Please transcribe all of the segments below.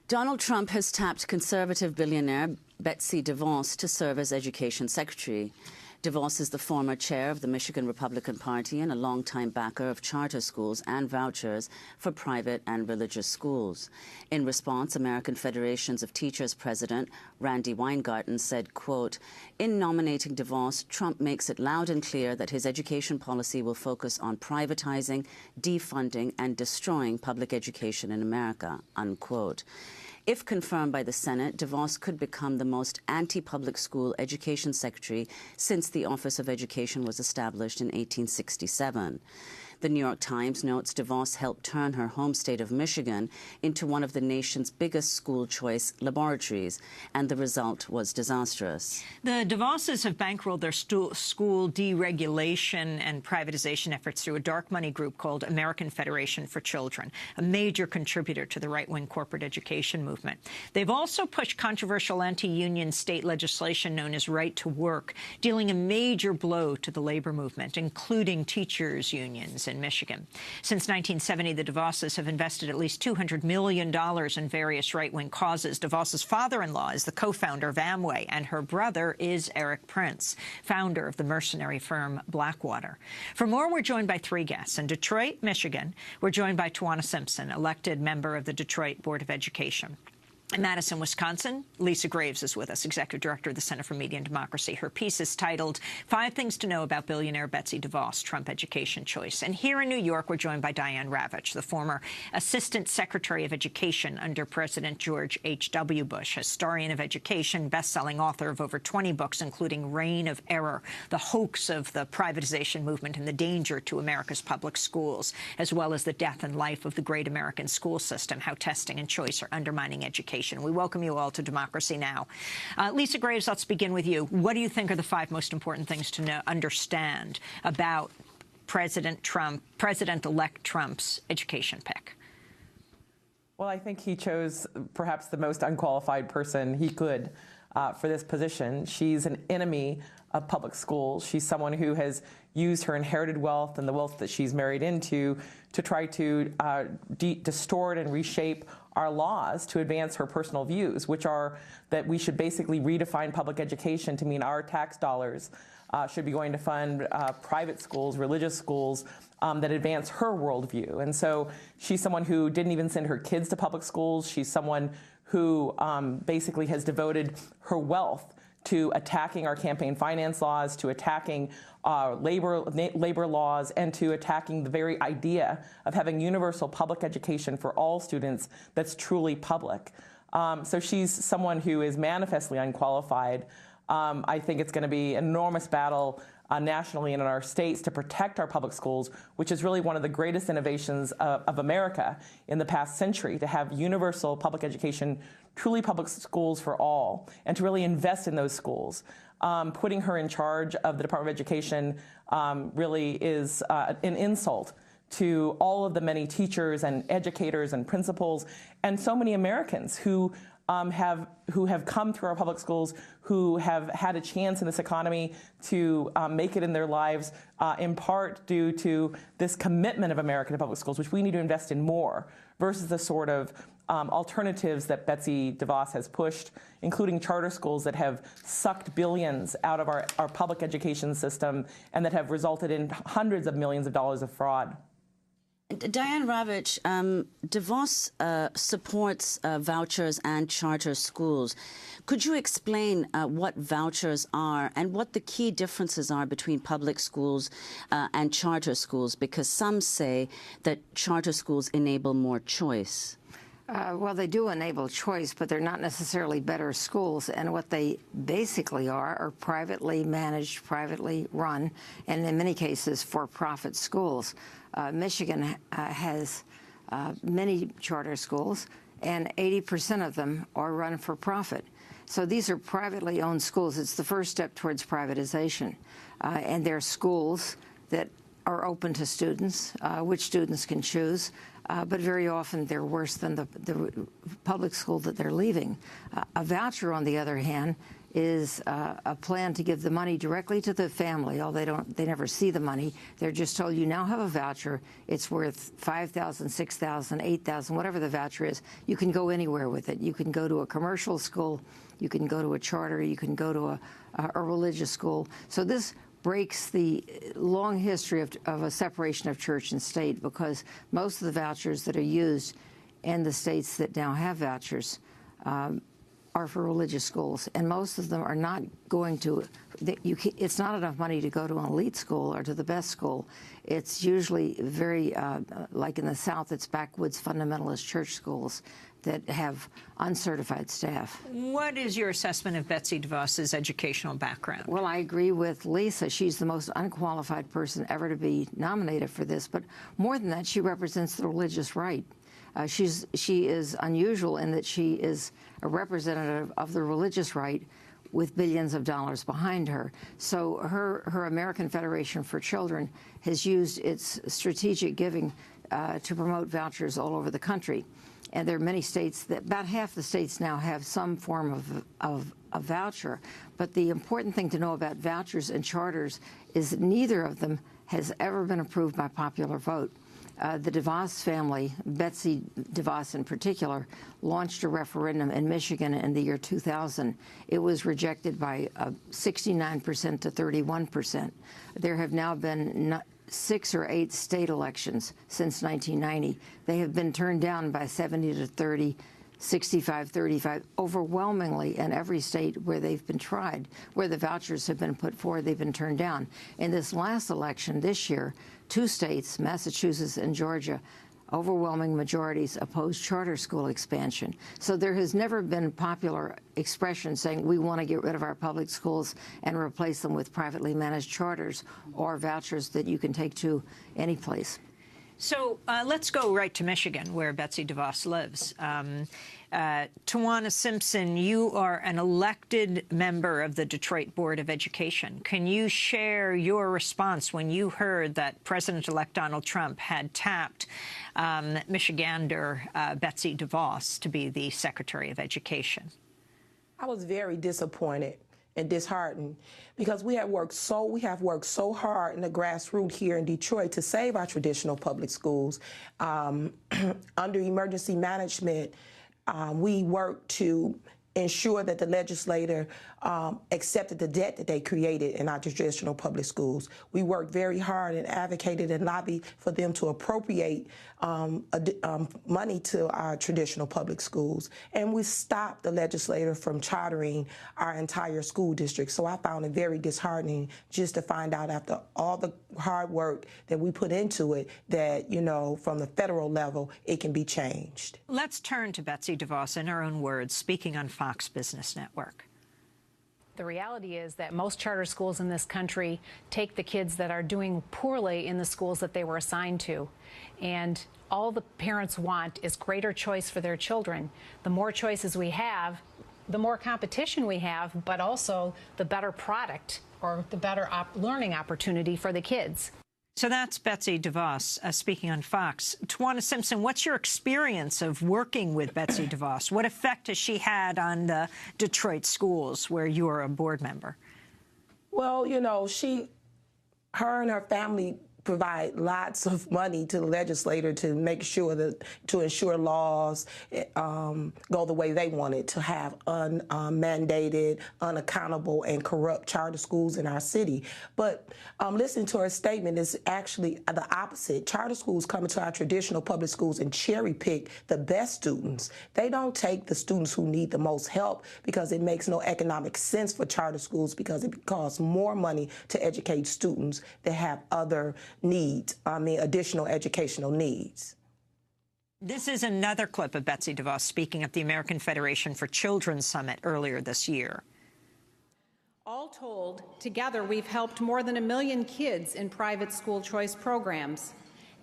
Donald Trump has tapped conservative billionaire Betsy DeVos to serve as education secretary. DeVos is the former chair of the Michigan Republican Party and a longtime backer of charter schools and vouchers for private and religious schools. In response, American Federations of Teachers President Randy Weingarten said, quote, "In nominating DeVos, Trump makes it loud and clear that his education policy will focus on privatizing, defunding, and destroying public education in America," unquote. If confirmed by the Senate, DeVos could become the most anti-public school education secretary since the Office of Education was established in 1867. The New York Times notes DeVos helped turn her home state of Michigan into one of the nation's biggest school choice laboratories, and the result was disastrous. The DeVoses have bankrolled their school deregulation and privatization efforts through a dark money group called American Federation for Children, a major contributor to the right-wing corporate education movement. They've also pushed controversial anti-union state legislation known as Right to Work, dealing a major blow to the labor movement, including teachers' unions in Michigan. Since 1970, the DeVoses have invested at least $200 million in various right-wing causes. DeVos's father-in-law is the co-founder of Amway, and her brother is Eric Prince, founder of the mercenary firm Blackwater. For more, we're joined by three guests. In Detroit, Michigan, we're joined by Tawana Simpson, elected member of the Detroit Board of Education. In Madison, Wisconsin, Lisa Graves is with us, Executive Director of the Center for Media and Democracy. Her piece is titled 5 Things to Know About Billionaire Betsy DeVos, Trump Education Choice. And here in New York, we're joined by Diane Ravitch, the former Assistant Secretary of Education under President George H.W. Bush, historian of education, best-selling author of over 20 books, including Reign of Error, the hoax of the privatization movement and the danger to America's public schools, as well as the death and life of the great American school system, how testing and choice are undermining education. We welcome you all to Democracy Now! Lisa Graves, let's begin with you. What do you think are the 5 most important things to understand about President-elect Trump's education pick? Well, I think he chose perhaps the most unqualified person he could for this position. She's an enemy of public schools. She's someone who has used her inherited wealth and the wealth that she's married into to try to distort and reshape our laws to advance her personal views, which are that we should basically redefine public education to mean our tax dollars should be going to fund private schools, religious schools that advance her worldview. And so she's someone who didn't even send her kids to public schools. She's someone who basically has devoted her wealth to attacking our campaign finance laws, to attacking labor laws, and to attacking the very idea of having universal public education for all students that's truly public. So she's someone who is manifestly unqualified. I think it's going to be an enormous battle nationally and in our states to protect our public schools, which is really one of the greatest innovations of America in the past century, to have universal public education, truly public schools for all, and to really invest in those schools. Putting her in charge of the Department of Education really is an insult to all of the many teachers and educators and principals and so many Americans who have come through our public schools, who have had a chance in this economy to make it in their lives, in part due to this commitment of America to public schools, which we need to invest in more, versus the sort of alternatives that Betsy DeVos has pushed, including charter schools that have sucked billions out of our public education system and that have resulted in hundreds of millions of dollars of fraud. Diane Ravitch, DeVos supports vouchers and charter schools. Could you explain what vouchers are and what the key differences are between public schools and charter schools? Because some say that charter schools enable more choice. Well, they do enable choice, but they're not necessarily better schools. And what they basically are privately managed, privately run, and in many cases for-profit schools. Michigan has many charter schools, and 80% of them are run for profit. So these are privately owned schools. It's the first step towards privatization. And they're schools that are open to students, which students can choose. But very often they're worse than the public school that they're leaving. A voucher, on the other hand, is a plan to give the money directly to the family. They never see the money. They're just told, you now have a voucher. It's worth $5,000, $6,000, $8,000, whatever the voucher is. You can go anywhere with it. You can go to a commercial school. You can go to a charter. You can go to a religious school. So this breaks the long history of a separation of church and state, because most of the vouchers that are used in the states that now have vouchers are for religious schools, and most of them are not going to. It's not enough money to go to an elite school or to the best school. It's usually very, like in the South, it's backwoods fundamentalist church schools that have uncertified staff. What is your assessment of Betsy DeVos's educational background? Well, I agree with Lisa. She's the most unqualified person ever to be nominated for this, but more than that, she represents the religious right. She is unusual in that she is a representative of the religious right with billions of dollars behind her. So her American Federation for Children has used its strategic giving to promote vouchers all over the country. And there are many states that, about half the states now have some form of a voucher. But the important thing to know about vouchers and charters is that neither of them has ever been approved by popular vote. The DeVos family, Betsy DeVos in particular, launched a referendum in Michigan in the year 2000. It was rejected by 69% to 31%. There have now been 6 or 8 state elections since 1990. They have been turned down by 70 to 30, 65-35, overwhelmingly in every state where they've been tried, where the vouchers have been put forward, they've been turned down. In this last election this year, 2 states, Massachusetts and Georgia, overwhelming majorities opposed charter school expansion. So there has never been popular expression saying we want to get rid of our public schools and replace them with privately managed charters or vouchers that you can take to any place. So let's go right to Michigan, where Betsy DeVos lives. Tawana Simpson, you are an elected member of the Detroit Board of Education. Can you share your response when you heard that President-elect Donald Trump had tapped Michigander Betsy DeVos to be the Secretary of Education? I was very disappointed and disheartened, because we have worked so hard in the grassroots here in Detroit to save our traditional public schools. Under emergency management, we worked to ensure that the legislator accepted the debt that they created in our traditional public schools. We worked very hard and advocated and lobbied for them to appropriate money to our traditional public schools. And we stopped the legislator from chartering our entire school district. So I found it very disheartening just to find out, after all the hard work that we put into it, that, you know, from the federal level, it can be changed. Let's turn to Betsy DeVos in her own words, speaking on Fox Business Network. The reality is that most charter schools in this country take the kids that are doing poorly in the schools that they were assigned to. And all the parents want is greater choice for their children. The more choices we have, the more competition we have, but also the better product or the better learning opportunity for the kids. So that's Betsy DeVos speaking on Fox. Tawana Simpson, what's your experience of working with Betsy DeVos? What effect has she had on the Detroit schools where you are a board member? Well, you know, her and her family provide lots of money to the legislator to make sure that, to ensure laws go the way they want it, to have unmandated, unaccountable, and corrupt charter schools in our city. But listening to her statement is actually the opposite. Charter schools come into our traditional public schools and cherry pick the best students. They don't take the students who need the most help, because it makes no economic sense for charter schools, because it costs more money to educate students that have other needs, additional educational needs. This is another clip of Betsy DeVos speaking at the American Federation for Children Summit earlier this year. All told, together we've helped more than 1 million kids in private school choice programs,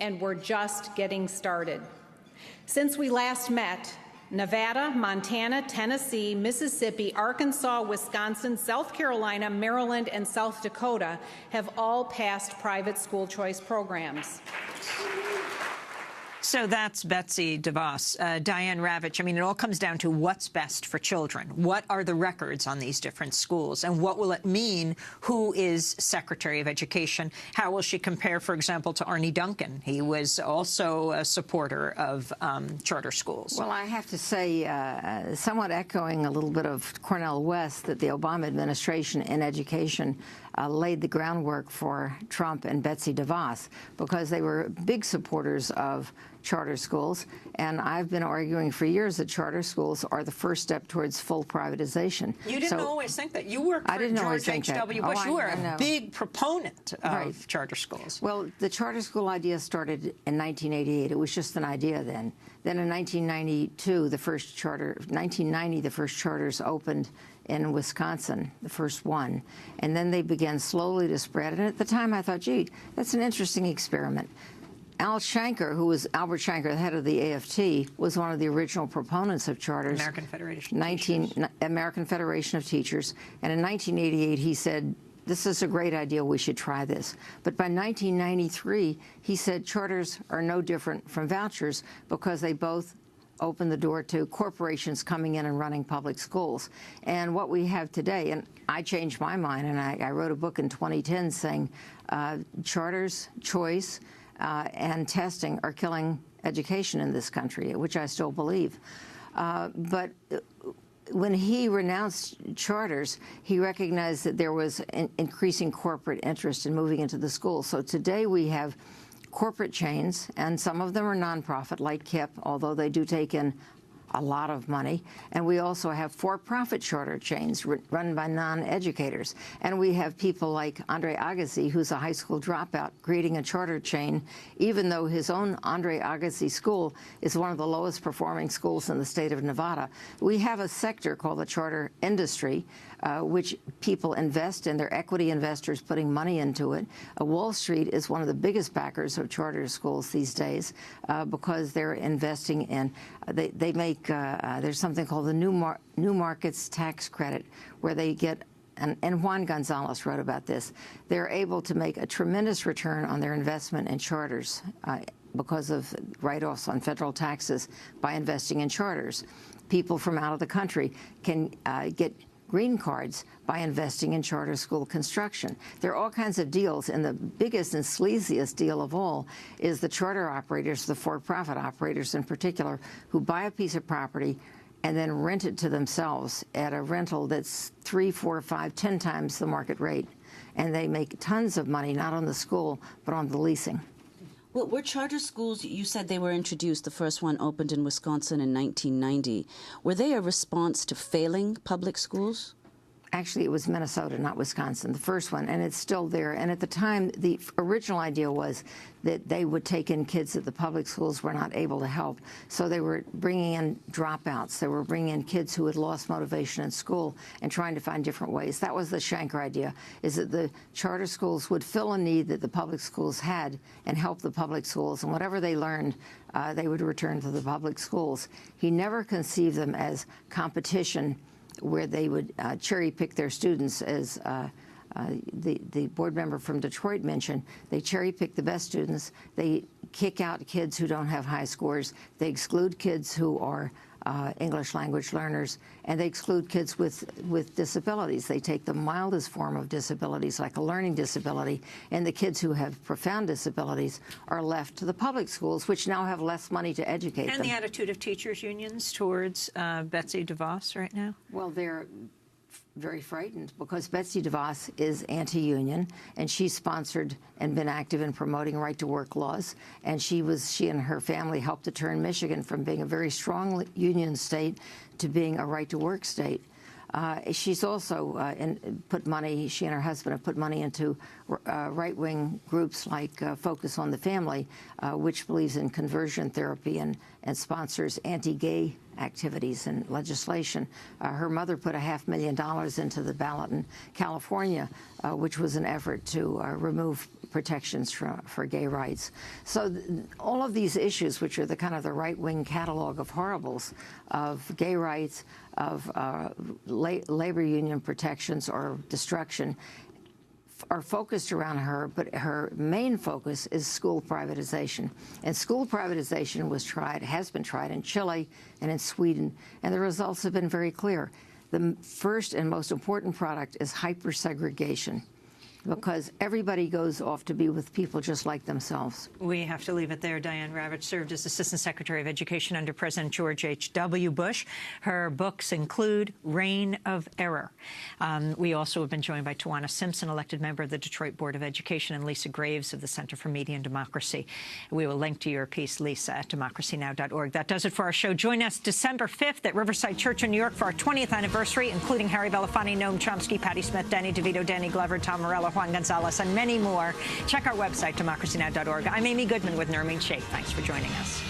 and we're just getting started. Since we last met, Nevada, Montana, Tennessee, Mississippi, Arkansas, Wisconsin, South Carolina, Maryland, and South Dakota have all passed private school choice programs. So that's Betsy DeVos. Diane Ravitch, I mean, it all comes down to what's best for children. What are the records on these different schools? And what will it mean? Who is Secretary of Education? How will she compare, for example, to Arne Duncan? He was also a supporter of charter schools. Well, I have to say, somewhat echoing a little bit of Cornel West, that the Obama administration in education laid the groundwork for Trump and Betsy DeVos, because they were big supporters of charter schools. And I've been arguing for years that charter schools are the first step towards full privatization. You didn't always think that. You worked for George H.W. Bush. You were a big proponent of charter schools. Well, the charter school idea started in 1988. It was just an idea then. Then in 1992, the first charters opened in Wisconsin, the first one. And then they began slowly to spread. And at the time, I thought, gee, that's an interesting experiment. Albert Shanker, the head of the AFT, was one of the original proponents of charters. American Federation of Teachers. And in 1988, he said, this is a great idea, we should try this. But by 1993, he said charters are no different from vouchers, because they both open the door to corporations coming in and running public schools. And what we have today, and I changed my mind, and I wrote a book in 2010 saying charters, choice, and testing are killing education in this country, which I still believe. But when he renounced charters, he recognized that there was an increasing corporate interest in moving into the schools. So today we have corporate chains, and some of them are nonprofit, like KIPP, although they do take in a lot of money. And we also have for-profit charter chains run by non-educators. And we have people like Andre Agassi, who's a high school dropout, creating a charter chain, even though his own Andre Agassi school is one of the lowest performing schools in the state of Nevada. We have a sector called the charter industry, which people invest in. They're equity investors putting money into it. Wall Street is one of the biggest backers of charter schools these days, because they're investing in, they make, there's something called the New Markets Tax Credit, where they get, and Juan Gonzalez wrote about this, they're able to make a tremendous return on their investment in charters because of write-offs on federal taxes by investing in charters. People from out of the country can get green cards by investing in charter school construction. There are all kinds of deals, and the biggest and sleaziest deal of all is the charter operators, the for-profit operators in particular, who buy a piece of property and then rent it to themselves at a rental that's 3, 4, 5, 10 times the market rate. And they make tons of money, not on the school, but on the leasing. Well, were charter schools, you said they were introduced, the first one opened in Wisconsin in 1990. Were they a response to failing public schools? Actually, it was Minnesota, not Wisconsin, the first one, and it's still there. And at the time, the original idea was that they would take in kids that the public schools were not able to help. So they were bringing in dropouts. They were bringing in kids who had lost motivation in school and trying to find different ways. That was the Shanker idea, is that the charter schools would fill a need that the public schools had and help the public schools. And whatever they learned, they would return to the public schools. He never conceived them as competition, where they would cherry-pick their students, as the board member from Detroit mentioned. They cherry-pick the best students. They kick out kids who don't have high scores. They exclude kids who are English language learners, and they exclude kids with disabilities. They take the mildest form of disabilities, like a learning disability, and the kids who have profound disabilities are left to the public schools, which now have less money to educate them. And the attitude of teachers' unions towards Betsy DeVos right now? Well, they're very frightened, because Betsy DeVos is anti-union, and she's sponsored and been active in promoting right-to-work laws. And she and her family helped to turn Michigan from being a very strong union state to being a right-to-work state. She's also put money, she and her husband have put money into right-wing groups like Focus on the Family, which believes in conversion therapy and sponsors anti-gay activities and legislation. Her mother put $500,000 into the ballot in California, which was an effort to remove protections for gay rights. So all of these issues, which are the kind of the right-wing catalog of horribles, of gay rights, of labor union protections or destruction, are focused around her, but her main focus is school privatization. And school privatization has been tried in Chile and in Sweden, and the results have been very clear. The first and most important product is hypersegregation, because everybody goes off to be with people just like themselves. We have to leave it there. Diane Ravitch served as Assistant Secretary of Education under President George H.W. Bush. Her books include Reign of Error. We also have been joined by Tawana Simpson, elected member of the Detroit Board of Education, and Lisa Graves of the Center for Media and Democracy. We will link to your piece, Lisa, at democracynow.org. That does it for our show. Join us December 5th at Riverside Church in New York for our 20th anniversary, including Harry Belafonte, Noam Chomsky, Patti Smith, Danny DeVito, Danny Glover, Tom Morello, Juan Gonzalez, and many more. Check our website, democracynow.org. I'm Amy Goodman with Nermeen Sheikh. Thanks for joining us.